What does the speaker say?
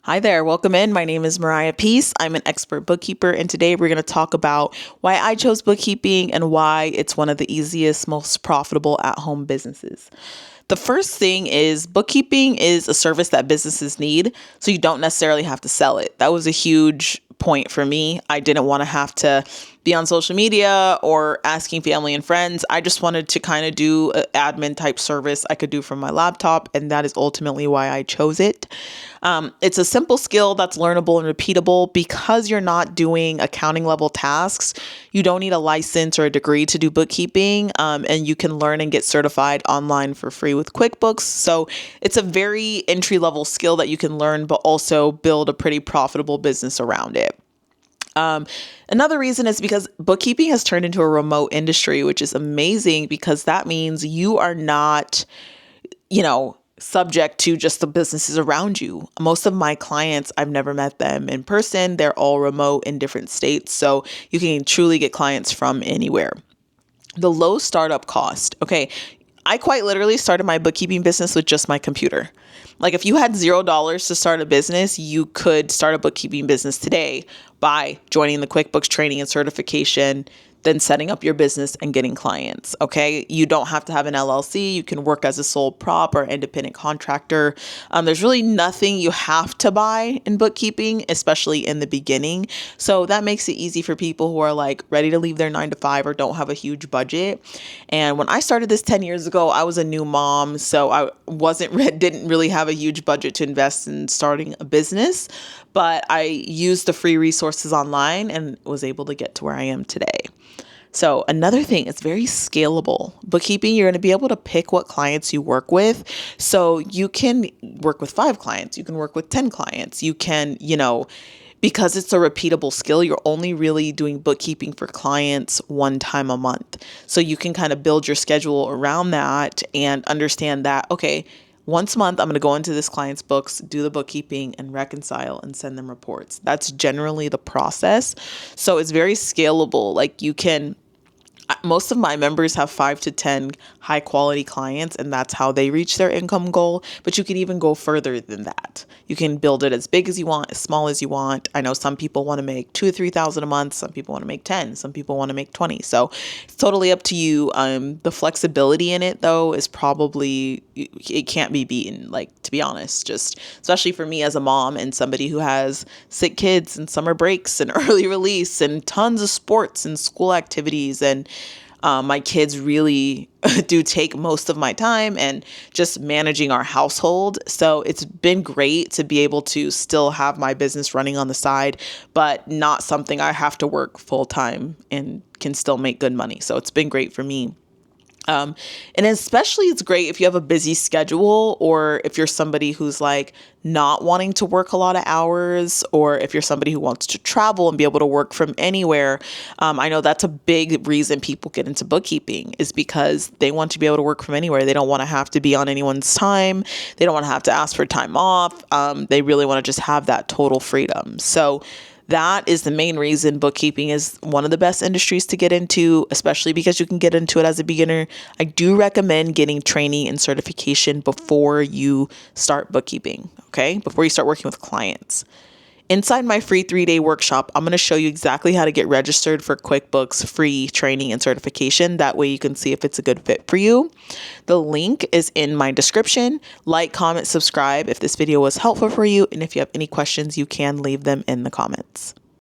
Hi there, welcome in. My name is Mariah Peace. I'm an expert bookkeeper, and today we're going to talk about why I chose bookkeeping and why it's one of the easiest, most profitable at-home businesses. The first thing is bookkeeping is a service that businesses need, so you don't necessarily have to sell it. That was a huge point for me. I didn't want to have to be on social media or asking family and friends. I just wanted to kind of do an admin type service I could do from my laptop, and that is ultimately why I chose it. It's a simple skill that's learnable and repeatable because you're not doing accounting level tasks. You don't need a license or a degree to do bookkeeping, and you can learn and get certified online for free with QuickBooks. So it's a very entry level skill that you can learn, but also build a pretty profitable business around it. Another reason is because bookkeeping has turned into a remote industry, which is amazing because that means you are not, subject to just the businesses around you. Most of my clients, I've never met them in person. They're all remote in different states. So you can truly get clients from anywhere. The low startup cost. Okay. I quite literally started my bookkeeping business with just my computer. Like if you had $0 to start a business, you could start a bookkeeping business today by joining the QuickBooks training and certification, then setting up your business and getting clients. Okay. You don't have to have an LLC. You can work as a sole prop or independent contractor. There's really nothing you have to buy in bookkeeping, especially in the beginning. So that makes it easy for people who are like ready to leave their 9 to 5 or don't have a huge budget. And when I started this 10 years ago, I was a new mom. So I didn't really have a huge budget to invest in starting a business, but I used the free resources online and was able to get to where I am today. So another thing, it's very scalable. Bookkeeping, you're going to be able to pick what clients you work with. So you can work with 5 clients. You can work with 10 clients. You can, because it's a repeatable skill, you're only really doing bookkeeping for clients one time a month. So you can kind of build your schedule around that and understand that, okay, once a month, I'm going to go into this client's books, do the bookkeeping and reconcile and send them reports. That's generally the process. So it's very scalable. Like most of my members have 5 to 10 high quality clients, and that's how they reach their income goal. But you can even go further than that. You can build it as big as you want, as small as you want. I know some people want to make 2,000 or 3,000 a month. Some people want to make 10. Some people want to make 20. So it's totally up to you. The flexibility in it though is probably, it can't be beaten. Like, to be honest, just especially for me as a mom and somebody who has sick kids and summer breaks and early release and tons of sports and school activities, and my kids really do take most of my time and just managing our household. So it's been great to be able to still have my business running on the side, but not something I have to work full time and can still make good money. So it's been great for me. And especially it's great if you have a busy schedule, or if you're somebody who's like not wanting to work a lot of hours, or if you're somebody who wants to travel and be able to work from anywhere. I know that's a big reason people get into bookkeeping, is because they want to be able to work from anywhere. They don't want to have to be on anyone's time. They don't want to have to ask for time off. They really want to just have that total freedom. So that is the main reason bookkeeping is one of the best industries to get into, especially because you can get into it as a beginner. I do recommend getting training and certification before you start bookkeeping, okay? Before you start working with clients. Inside my free 3-day workshop, I'm going to show you exactly how to get registered for QuickBooks free training and certification. That way you can see if it's a good fit for you. The link is in my description. Like, comment, subscribe if this video was helpful for you. And if you have any questions, you can leave them in the comments.